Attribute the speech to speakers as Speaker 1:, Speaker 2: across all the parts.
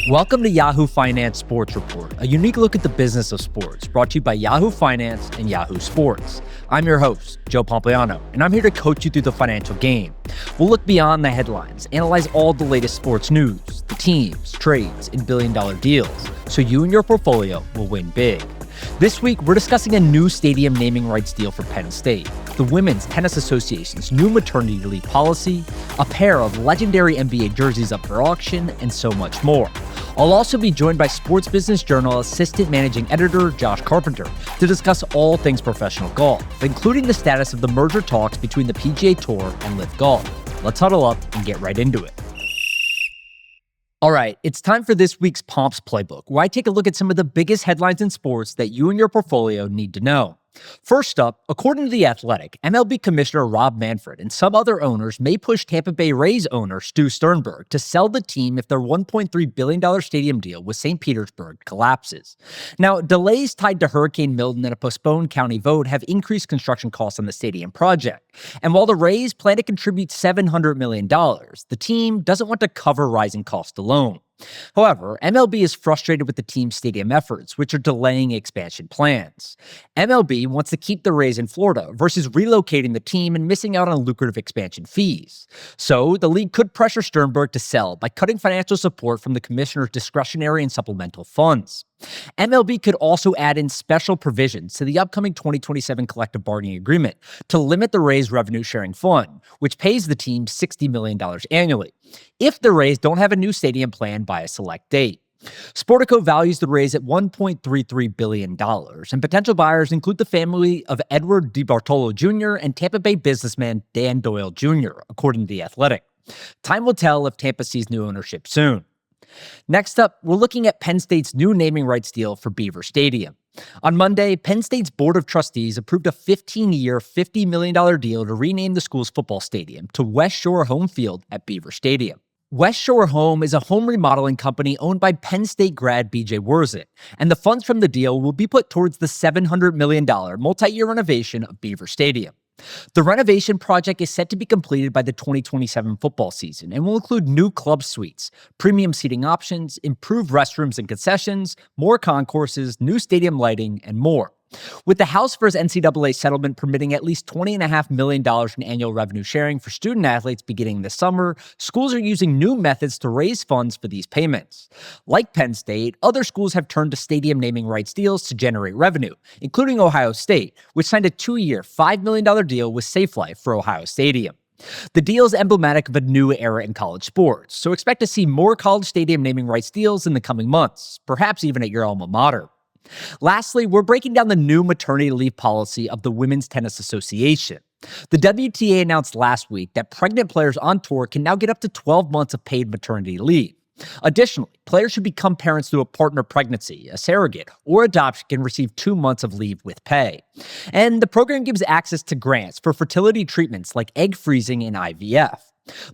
Speaker 1: Welcome to Yahoo Finance Sports Report, a unique look at the business of sports, brought to you by Yahoo Finance and Yahoo Sports. I'm your host, Joe Pompliano, and I'm here to coach you through the financial game. We'll look beyond the headlines, analyze all the latest sports news, the teams, trades, and billion-dollar deals, so you and your portfolio will win big. This week, we're discussing a new stadium naming rights deal for Penn State, the Women's Tennis Association's new maternity leave policy, a pair of legendary NBA jerseys up for auction, and so much more. I'll also be joined by Sports Business Journal Assistant Managing Editor Josh Carpenter to discuss all things professional golf, including the status of the merger talks between the PGA Tour and LIV Golf. Let's huddle up and get right into it. All right, it's time for this week's Pomps Playbook, where I take a look at some of the biggest headlines in sports that you and your portfolio need to know. First up, according to The Athletic, MLB Commissioner Rob Manfred and some other owners may push Tampa Bay Rays owner Stu Sternberg to sell the team if their $1.3 billion stadium deal with St. Petersburg collapses. Now, delays tied to Hurricane Milton and a postponed county vote have increased construction costs on the stadium project. And while the Rays plan to contribute $700 million, the team doesn't want to cover rising costs alone. However, MLB is frustrated with the team's stadium efforts, which are delaying expansion plans. MLB wants to keep the Rays in Florida versus relocating the team and missing out on lucrative expansion fees. So, the league could pressure Sternberg to sell by cutting financial support from the commissioner's discretionary and supplemental funds. MLB could also add in special provisions to the upcoming 2027 collective bargaining agreement to limit the Rays' revenue-sharing fund, which pays the team $60 million annually, if the Rays don't have a new stadium plan by a select date. Sportico values the Rays at $1.33 billion, and potential buyers include the family of Edward DeBartolo Jr. and Tampa Bay businessman Dan Doyle Jr., according to The Athletic. Time will tell if Tampa sees new ownership soon. Next up, we're looking at Penn State's new naming rights deal for Beaver Stadium. On Monday, Penn State's Board of Trustees approved a 15-year, $50 million deal to rename the school's football stadium to West Shore Home Field at Beaver Stadium. West Shore Home is a home remodeling company owned by Penn State grad B.J. Wurzit, and the funds from the deal will be put towards the $700 million multi-year renovation of Beaver Stadium. The renovation project is set to be completed by the 2027 football season and will include new club suites, premium seating options, improved restrooms and concessions, more concourses, new stadium lighting, and more. With the House vs. NCAA settlement permitting at least $20.5 million in annual revenue sharing for student athletes beginning this summer, schools are using new methods to raise funds for these payments. Like Penn State, other schools have turned to stadium naming rights deals to generate revenue, including Ohio State, which signed a 2-year, $5 million deal with Safe Life for Ohio Stadium. The deal is emblematic of a new era in college sports, so expect to see more college stadium naming rights deals in the coming months, perhaps even at your alma mater. Lastly, we're breaking down the new maternity leave policy of the Women's Tennis Association. The WTA announced last week that pregnant players on tour can now get up to 12 months of paid maternity leave. Additionally, players who become parents through a partner pregnancy, a surrogate, or adoption can receive 2 months of leave with pay. And the program gives access to grants for fertility treatments like egg freezing and IVF.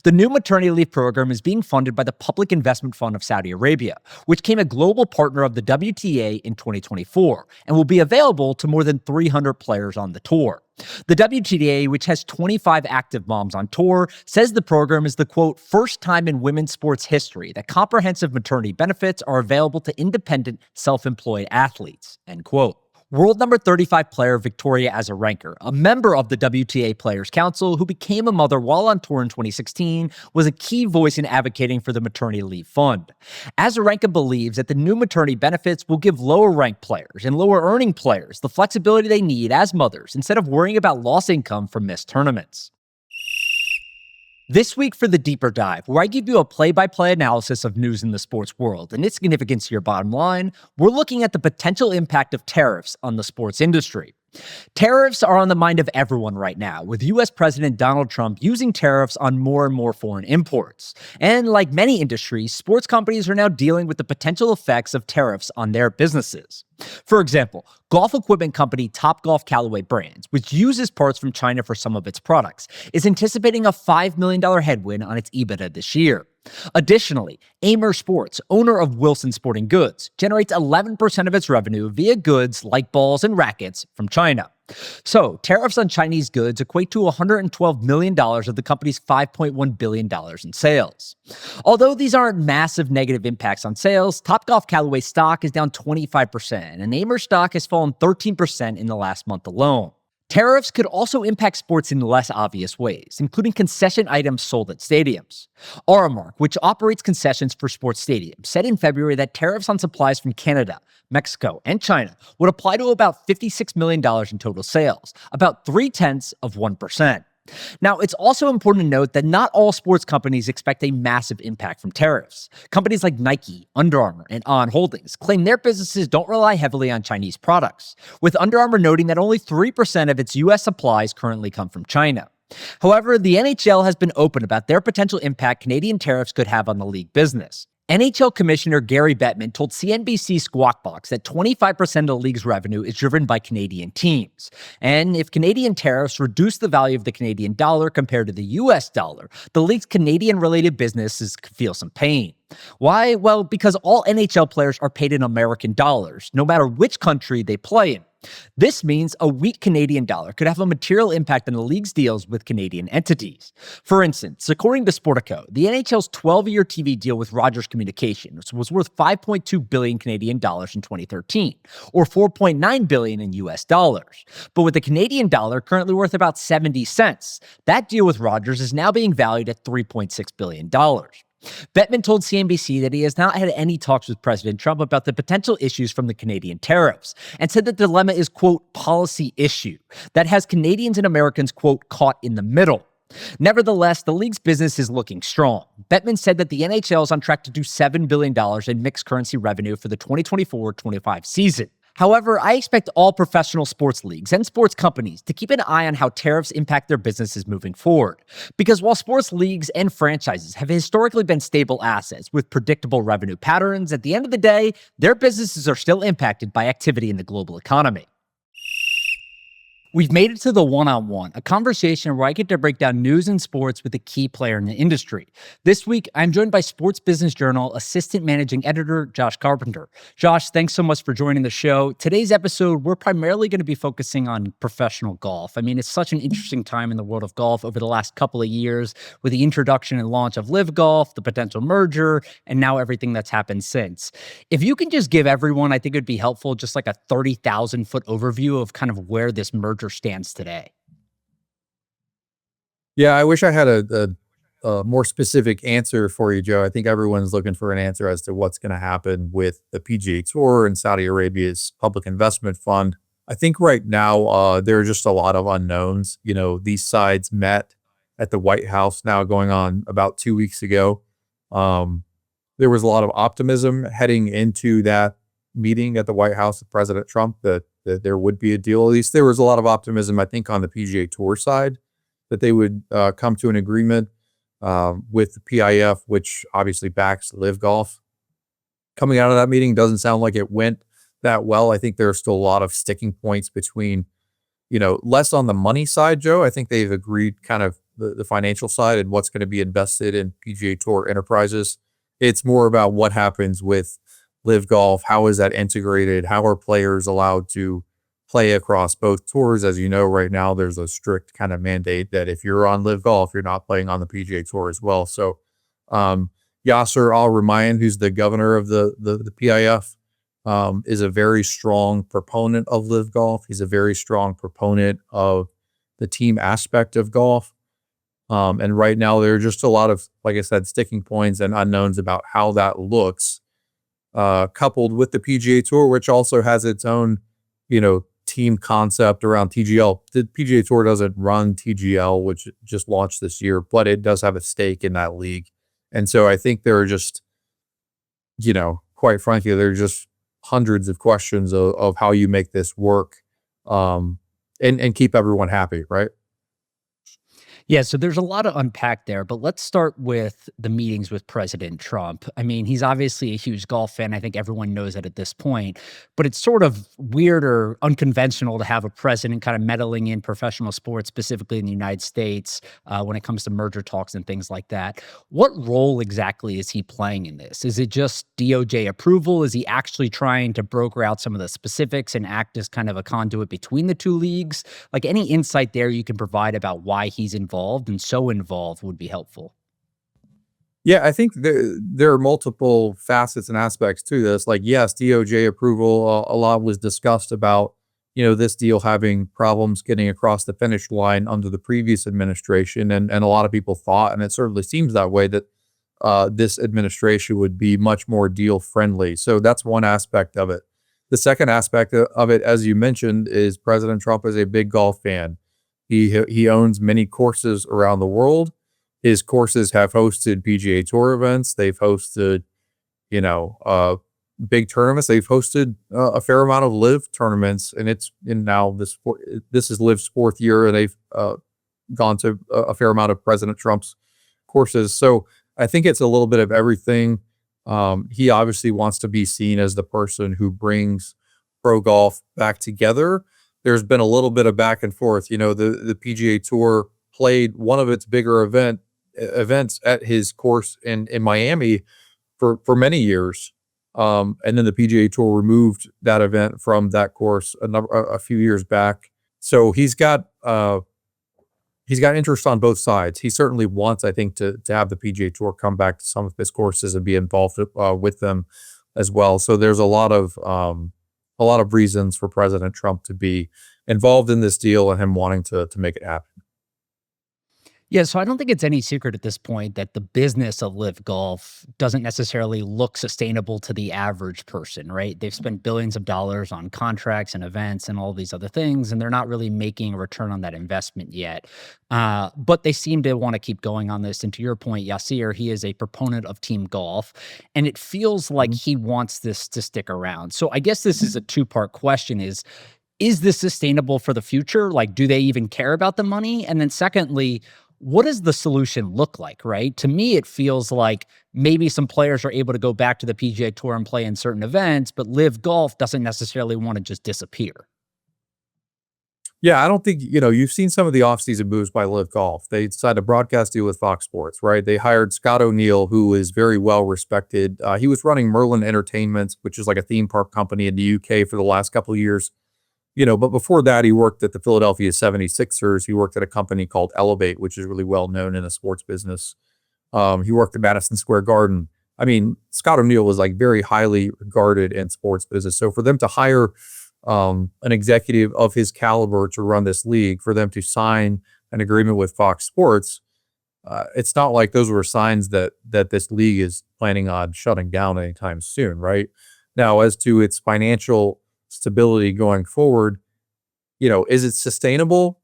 Speaker 1: The new maternity leave program is being funded by the Public Investment Fund of Saudi Arabia, which became a global partner of the WTA in 2024 and will be available to more than 300 players on the tour. The WTA, which has 25 active moms on tour, says the program is the, quote, first time in women's sports history that comprehensive maternity benefits are available to independent, self-employed athletes, end quote. World number 35 player Victoria Azarenka, a member of the WTA Players Council who became a mother while on tour in 2016, was a key voice in advocating for the maternity leave fund. Azarenka believes that the new maternity benefits will give lower-ranked players and lower-earning players the flexibility they need as mothers instead of worrying about lost income from missed tournaments. This week for the deeper dive, where I give you a play-by-play analysis of news in the sports world and its significance to your bottom line, we're looking at the potential impact of tariffs on the sports industry. Tariffs are on the mind of everyone right now, with U.S. President Donald Trump using tariffs on more and more foreign imports. And like many industries, sports companies are now dealing with the potential effects of tariffs on their businesses. For example, golf equipment company Topgolf Callaway Brands, which uses parts from China for some of its products, is anticipating a $5 million headwind on its EBITDA this year. Additionally, Amer Sports, owner of Wilson Sporting Goods, generates 11% of its revenue via goods like balls and rackets from China. So, tariffs on Chinese goods equate to $112 million of the company's $5.1 billion in sales. Although these aren't massive negative impacts on sales, Topgolf Callaway stock is down 25%, and Amer stock has fallen 13% in the last month alone. Tariffs could also impact sports in less obvious ways, including concession items sold at stadiums. Aramark, which operates concessions for sports stadiums, said in February that tariffs on supplies from Canada, Mexico, and China would apply to about $56 million in total sales, about 0.3%. Now, it's also important to note that not all sports companies expect a massive impact from tariffs. Companies like Nike, Under Armour, and On Holdings claim their businesses don't rely heavily on Chinese products, with Under Armour noting that only 3% of its U.S. supplies currently come from China. However, the NHL has been open about their potential impact Canadian tariffs could have on the league business. NHL Commissioner Gary Bettman told CNBC's Squawk Box that 25% of the league's revenue is driven by Canadian teams. And if Canadian tariffs reduce the value of the Canadian dollar compared to the US dollar, the league's Canadian-related businesses could feel some pain. Why? Well, because all NHL players are paid in American dollars, no matter which country they play in. This means a weak Canadian dollar could have a material impact on the league's deals with Canadian entities. For instance, according to Sportico, the NHL's 12-year TV deal with Rogers Communications was worth 5.2 billion Canadian dollars in 2013, or 4.9 billion in US dollars. But with the Canadian dollar currently worth about 70 cents, that deal with Rogers is now being valued at $3.6 billion. Bettman told CNBC that he has not had any talks with President Trump about the potential issues from the Canadian tariffs, and said the dilemma is, quote, policy issue that has Canadians and Americans, quote, caught in the middle. Nevertheless, the league's business is looking strong. Bettman said that the NHL is on track to do $7 billion in mixed currency revenue for the 2024-25 season. However, I expect all professional sports leagues and sports companies to keep an eye on how tariffs impact their businesses moving forward. Because while sports leagues and franchises have historically been stable assets with predictable revenue patterns, at the end of the day, their businesses are still impacted by activity in the global economy. We've made it to the one-on-one, a conversation where I get to break down news and sports with a key player in the industry. This week, I'm joined by Sports Business Journal Assistant Managing Editor Josh Carpenter. Josh, thanks so much for joining the show. Today's episode, we're primarily going to be focusing on professional golf. I mean, it's such an interesting time in the world of golf over the last couple of years with the introduction and launch of Live Golf, the potential merger, and now everything that's happened since. If you can just give everyone, I think it'd be helpful, just like a 30,000-foot overview of kind of where this merger stands today.
Speaker 2: Yeah, I wish I had a more specific answer for you, Joe. I think everyone's looking for an answer as to what's going to happen with the PGA Tour and Saudi Arabia's public investment fund. I think right now there are just a lot of unknowns. You know, these sides met at the White House now going on about 2 weeks ago. There was a lot of optimism heading into that meeting at the White House with President Trump that there would be a deal. At least there was a lot of optimism, I think, on the PGA Tour side that they would come to an agreement with the PIF, which obviously backs Live Golf. Coming out of that meeting doesn't sound like it went that well. I think there are still a lot of sticking points between, you know, less on the money side, Joe. I think they've agreed kind of the financial side and what's going to be invested in PGA Tour enterprises. It's more about what happens with Live Golf. How is that integrated? How are players allowed to play across both tours? As you know, right now, there's a strict kind of mandate that if you're on Live Golf, you're not playing on the PGA Tour as well. So Yasser Al-Rumayyan, who's the governor of the PIF, is a very strong proponent of Live Golf. He's a very strong proponent of the team aspect of golf. And right now, there are just a lot of, like I said, sticking points and unknowns about how that looks. Coupled with the PGA Tour, which also has its own, you know, team concept around TGL. The PGA Tour doesn't run TGL, which just launched this year, but it does have a stake in that league. And so I think there are just, you know, quite frankly, there are just hundreds of questions of how you make this work and keep everyone happy, right?
Speaker 1: Yeah, so there's a lot to unpack there, but let's start with the meetings with President Trump. I mean, he's obviously a huge golf fan. I think everyone knows that at this point, but it's sort of weird or unconventional to have a president kind of meddling in professional sports, specifically in the United States, when it comes to merger talks and things like that. What role exactly is he playing in this? Is it just DOJ approval? Is he actually trying to broker out some of the specifics and act as kind of a conduit between the two leagues? Like any insight there you can provide about why he's involved and so involved would be helpful.
Speaker 2: Yeah, I think there are multiple facets and aspects to this. Like, yes, DOJ approval, a lot was discussed about, this deal having problems getting across the finish line under the previous administration. And a lot of people thought, and it certainly seems that way, that this administration would be much more deal friendly. So that's one aspect of it. The second aspect of it, as you mentioned, is President Trump is a big golf fan. He owns many courses around the world. His courses have hosted PGA Tour events. They've hosted, big tournaments. They've hosted a fair amount of live tournaments, and now this is Live's fourth year, and they've gone to a fair amount of President Trump's courses. So I think it's a little bit of everything. He obviously wants to be seen as the person who brings pro golf back together. There's been a little bit of back and forth. The PGA Tour played one of its bigger events at his course in Miami for many years. And then the PGA Tour removed that event from that course a few years back. So he's got interest on both sides. He certainly wants, I think, to have the PGA Tour come back to some of his courses and be involved with them as well. So there's a lot of reasons for President Trump to be involved in this deal and him wanting to make it happen.
Speaker 1: Yeah, so I don't think it's any secret at this point that the business of live golf doesn't necessarily look sustainable to the average person, right? They've spent billions of dollars on contracts and events and all these other things, and they're not really making a return on that investment yet. But they seem to want to keep going on this. And to your point, Yasir, he is a proponent of team golf, and it feels like he wants this to stick around. So I guess this is a two-part question: is this sustainable for the future? Like, do they even care about the money? And then secondly, what does the solution look like, right? To me, it feels like maybe some players are able to go back to the PGA Tour and play in certain events, but live golf doesn't necessarily want to just disappear.
Speaker 2: Yeah, I don't think, you've seen some of the offseason moves by Live Golf. They decided to broadcast deal with Fox Sports, right? They hired Scott O'Neill, who is very well respected. He was running Merlin Entertainment, which is like a theme park company in the UK for the last couple of years. But before that, he worked at the Philadelphia 76ers. He worked at a company called Elevate, which is really well known in the sports business. He worked at Madison Square Garden. I mean, Scott O'Neill was like very highly regarded in sports business. So for them to hire an executive of his caliber to run this league, for them to sign an agreement with Fox Sports, it's not like those were signs that this league is planning on shutting down anytime soon, right? Now, as to its financial stability going forward, is it sustainable?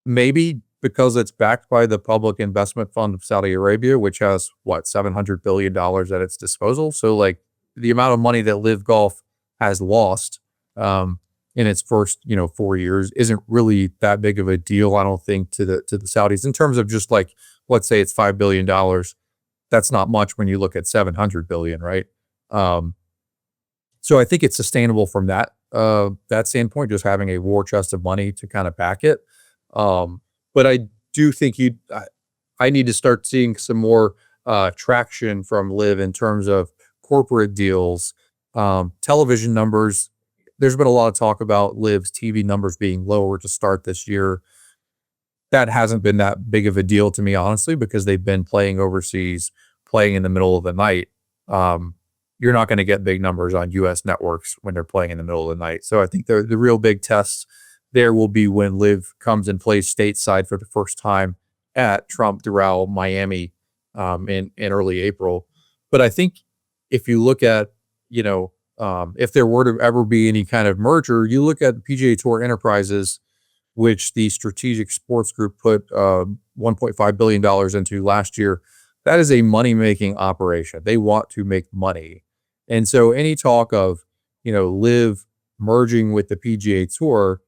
Speaker 2: Maybe, because it's backed by the Public Investment Fund of Saudi Arabia, which has $700 billion at its disposal. So like the amount of money that Live Golf has lost in its first 4 years isn't really that big of a deal, I don't think, to the Saudis in terms of just like, let's say it's $5 billion. That's not much when you look at $700 billion, right? So I think it's sustainable from that standpoint, just having a war chest of money to kind of back it. But I do think I need to start seeing some more traction from Live in terms of corporate deals, television numbers. There's been a lot of talk about Live's TV numbers being lower to start this year. That hasn't been that big of a deal to me, honestly, because they've been playing overseas, playing in the middle of the night. You're not going to get big numbers on U.S. networks when they're playing in the middle of the night. So I think the real big tests there will be when Live comes and plays stateside for the first time at Trump Doral, Miami, in early April. But I think if you look at, if there were to ever be any kind of merger, you look at PGA Tour Enterprises, which the Strategic Sports Group put $1.5 billion into last year. That is a money-making operation. They want to make money. And so any talk of, Live merging with the PGA Tour,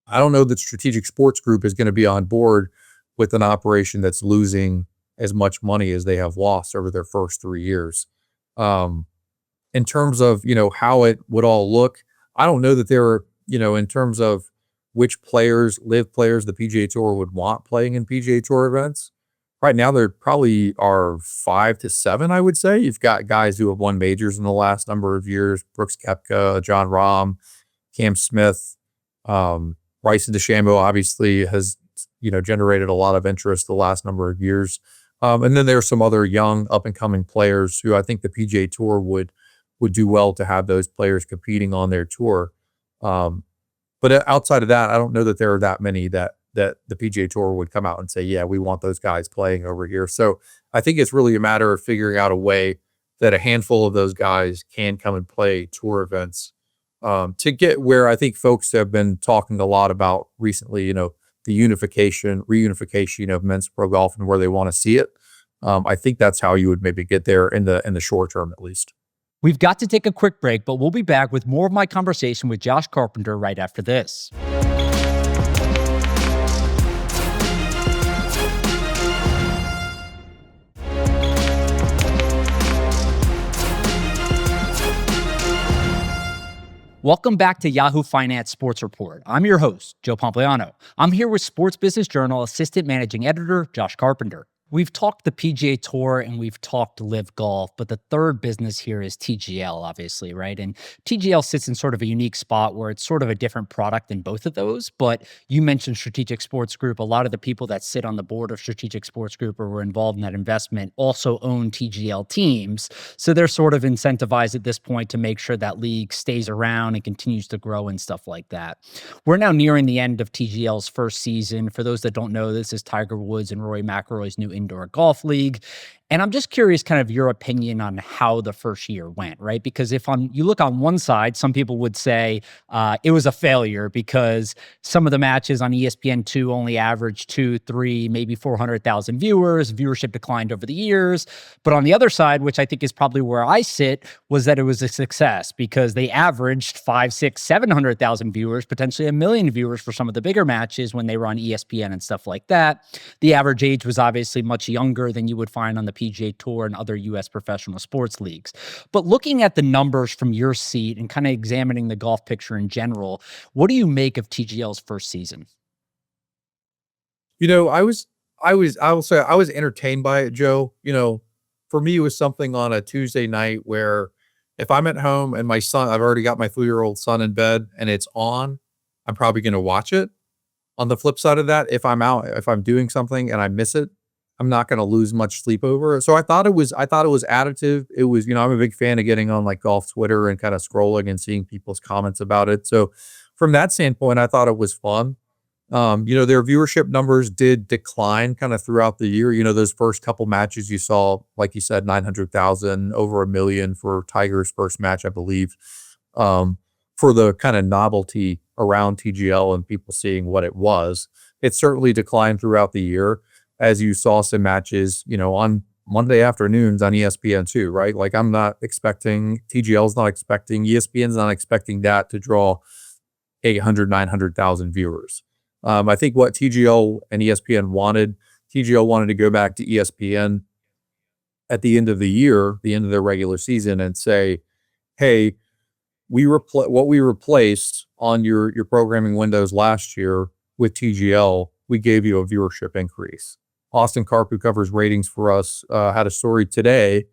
Speaker 2: I don't know that Strategic Sports Group is going to be on board with an operation that's losing as much money as they have lost over their first 3 years. Um, in terms of, how it would all look, I don't know that there are, in terms of which live players the PGA Tour would want playing in PGA Tour events. Right now, there probably are 5 to 7, I would say. You've got guys who have won majors in the last number of years: Brooks Koepka, John Rahm, Cam Smith, Bryson DeChambeau obviously has, generated a lot of interest the last number of years. And then there are some other young up and coming players who I think the PGA Tour would do well to have those players competing on their tour. But outside of that, I don't know that there are that many that the PGA Tour would come out and say, yeah, we want those guys playing over here. So I think it's really a matter of figuring out a way that a handful of those guys can come and play tour events, to get where I think folks have been talking a lot about recently, the reunification of men's pro golf and where they want to see it. I think that's how you would maybe get there in the short term, at least.
Speaker 1: We've got to take a quick break, but we'll be back with more of my conversation with Josh Carpenter right after this. Welcome back to Yahoo Finance Sports Report. I'm your host, Joe Pompliano. I'm here with Sports Business Journal Assistant Managing Editor, Josh Carpenter. We've talked the PGA Tour and we've talked Live Golf, but the third business here is TGL, obviously, right? And TGL sits in sort of a unique spot where it's sort of a different product than both of those. But you mentioned Strategic Sports Group. A lot of the people that sit on the board of Strategic Sports Group or were involved in that investment also own TGL teams. So they're sort of incentivized at this point to make sure that league stays around and continues to grow and stuff like that. We're now nearing the end of TGL's first season. For those that don't know, this is Tiger Woods and Rory McIlroy's new indoor golf league. And I'm just curious kind of your opinion on how the first year went, right? Because if you look on one side, some people would say it was a failure because some of the matches on ESPN2 only averaged 2, 3, maybe 400,000 viewers. Viewership declined over the years. But on the other side, which I think is probably where I sit, was that it was a success because they averaged 5, 6, 700,000 viewers, potentially 1 million viewers for some of the bigger matches when they were on ESPN and stuff like that. The average age was obviously much younger than you would find on the PGA Tour and other U.S. professional sports leagues. But looking at the numbers from your seat and kind of examining the golf picture in general, what do you make of TGL's first season?
Speaker 2: I will say I was entertained by it, Joe. For me, it was something on a Tuesday night where if I'm at home and I've already got my 3-year-old son in bed and it's on, I'm probably going to watch it. On the flip side of that, if I'm doing something and I miss it, I'm not going to lose much sleep over it. So I thought it was additive. It was, I'm a big fan of getting on like golf Twitter and kind of scrolling and seeing people's comments about it. So from that standpoint, I thought it was fun. Their viewership numbers did decline kind of throughout the year. Those first couple matches you saw, like you said, 900,000, over 1 million for Tiger's first match, I believe, for the kind of novelty around TGL and people seeing what it was. It certainly declined throughout the year, as you saw some matches, on Monday afternoons on ESPN2, right? Like TGL's not expecting, ESPN's not expecting that to draw 800, 900,000 viewers. I think what TGL wanted to go back to ESPN at the end of the year, the end of their regular season, and say, hey, what we replaced on your programming windows last year with TGL, we gave you a viewership increase. Austin Karp, who covers ratings for us, had a story today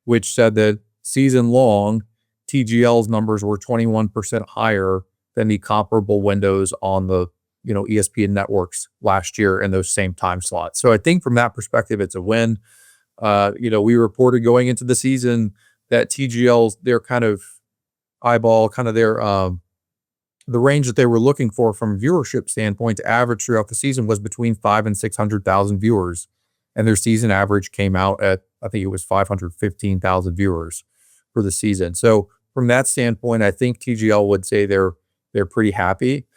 Speaker 2: which said that season long, TGL's numbers were 21% higher than the comparable windows on the ESPN networks last year in those same time slots. So I think from that perspective, it's a win. We reported going into the season that TGL's their kind of eyeball, kind of their the range that they were looking for from a viewership standpoint to average throughout the season was between 500,000 and 600,000 viewers. And their season average came out at, I think it was 515,000 viewers for the season. So from that standpoint, I think TGL would say they're pretty happy.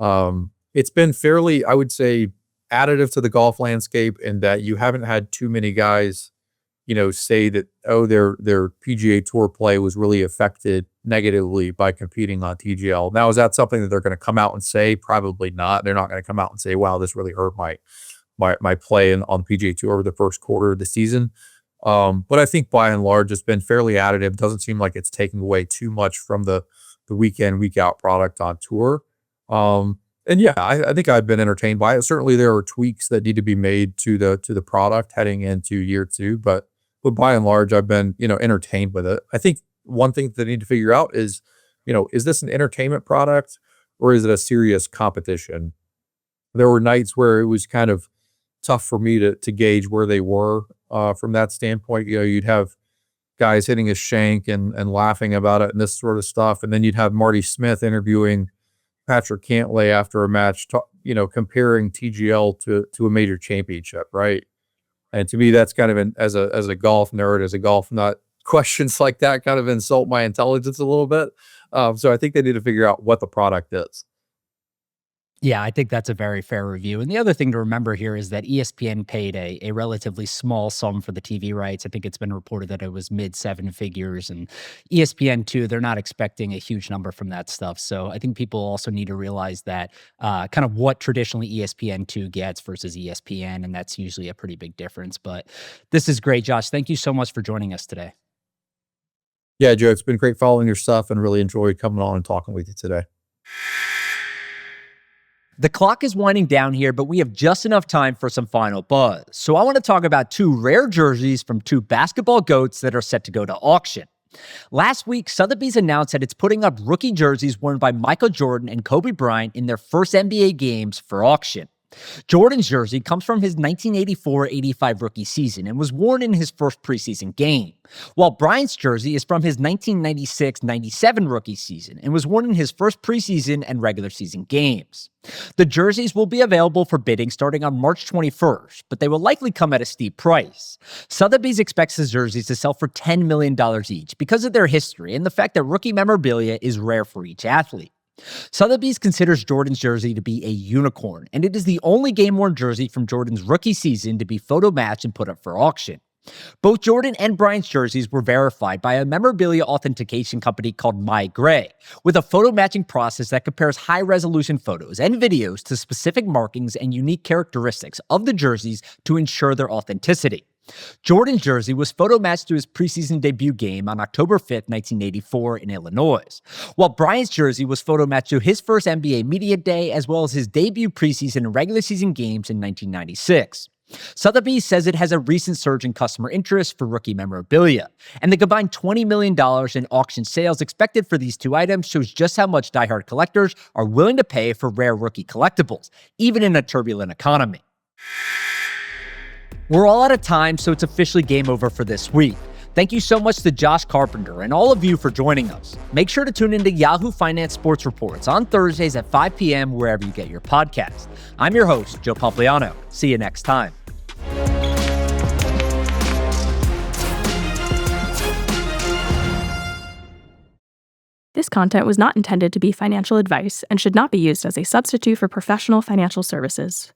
Speaker 2: It's been fairly, I would say, additive to the golf landscape in that you haven't had too many guys, say that, their PGA Tour play was really affected negatively by competing on TGL. Now, is that something that they're going to come out and say? Probably not. They're not going to come out and say, wow, this really hurt my play on the PGA Tour over the first quarter of the season. But I think by and large, it's been fairly additive. Doesn't seem like it's taking away too much from the week in, week out product on tour. And yeah, I think I've been entertained by it. Certainly there are tweaks that need to be made to the product heading into year two, but by and large, I've been, entertained with it. I think one thing that they need to figure out is, is this an entertainment product or is it a serious competition? There were nights where it was kind of tough for me to gauge where they were from that standpoint. You'd have guys hitting a shank and laughing about it and this sort of stuff. And then you'd have Marty Smith interviewing Patrick Cantlay after a match, comparing TGL to a major championship, right? And to me, that's kind of as a golf nerd, as a golf nut, questions like that kind of insult my intelligence a little bit. So I think they need to figure out what the product is.
Speaker 1: Yeah, I think that's a very fair review. And the other thing to remember here is that ESPN paid a relatively small sum for the TV rights. I think it's been reported that it was mid seven figures, and ESPN too, they're not expecting a huge number from that stuff. So I think people also need to realize that kind of what traditionally ESPN2 gets versus ESPN, and that's usually a pretty big difference. But this is great, Josh. Thank you so much for joining us today.
Speaker 2: Yeah, Joe, it's been great following your stuff and really enjoyed coming on and talking with you today.
Speaker 1: The clock is winding down here, but we have just enough time for some final buzz. So I want to talk about two rare jerseys from two basketball GOATs that are set to go to auction. Last week, Sotheby's announced that it's putting up rookie jerseys worn by Michael Jordan and Kobe Bryant in their first NBA games for auction. Jordan's jersey comes from his 1984-85 rookie season and was worn in his first preseason game, while Bryant's jersey is from his 1996-97 rookie season and was worn in his first preseason and regular season games. The jerseys will be available for bidding starting on March 21st, but they will likely come at a steep price. Sotheby's expects the jerseys to sell for $10 million each because of their history and the fact that rookie memorabilia is rare for each athlete. Sotheby's considers Jordan's jersey to be a unicorn, and it is the only game-worn jersey from Jordan's rookie season to be photo-matched and put up for auction. Both Jordan and Bryant's jerseys were verified by a memorabilia authentication company called MyGray, with a photo matching process that compares high-resolution photos and videos to specific markings and unique characteristics of the jerseys to ensure their authenticity. Jordan's jersey was photo matched to his preseason debut game on October 5th, 1984 in Illinois, while Bryant's jersey was photo matched to his first NBA Media Day as well as his debut preseason and regular season games in 1996. Sotheby says it has a recent surge in customer interest for rookie memorabilia, and the combined $20 million in auction sales expected for these two items shows just how much diehard collectors are willing to pay for rare rookie collectibles, even in a turbulent economy. We're all out of time, so it's officially game over for this week. Thank you so much to Josh Carpenter and all of you for joining us. Make sure to tune into Yahoo Finance Sports Reports on Thursdays at 5 p.m. wherever you get your podcast. I'm your host, Joe Pompliano. See you next time.
Speaker 3: This content was not intended to be financial advice and should not be used as a substitute for professional financial services.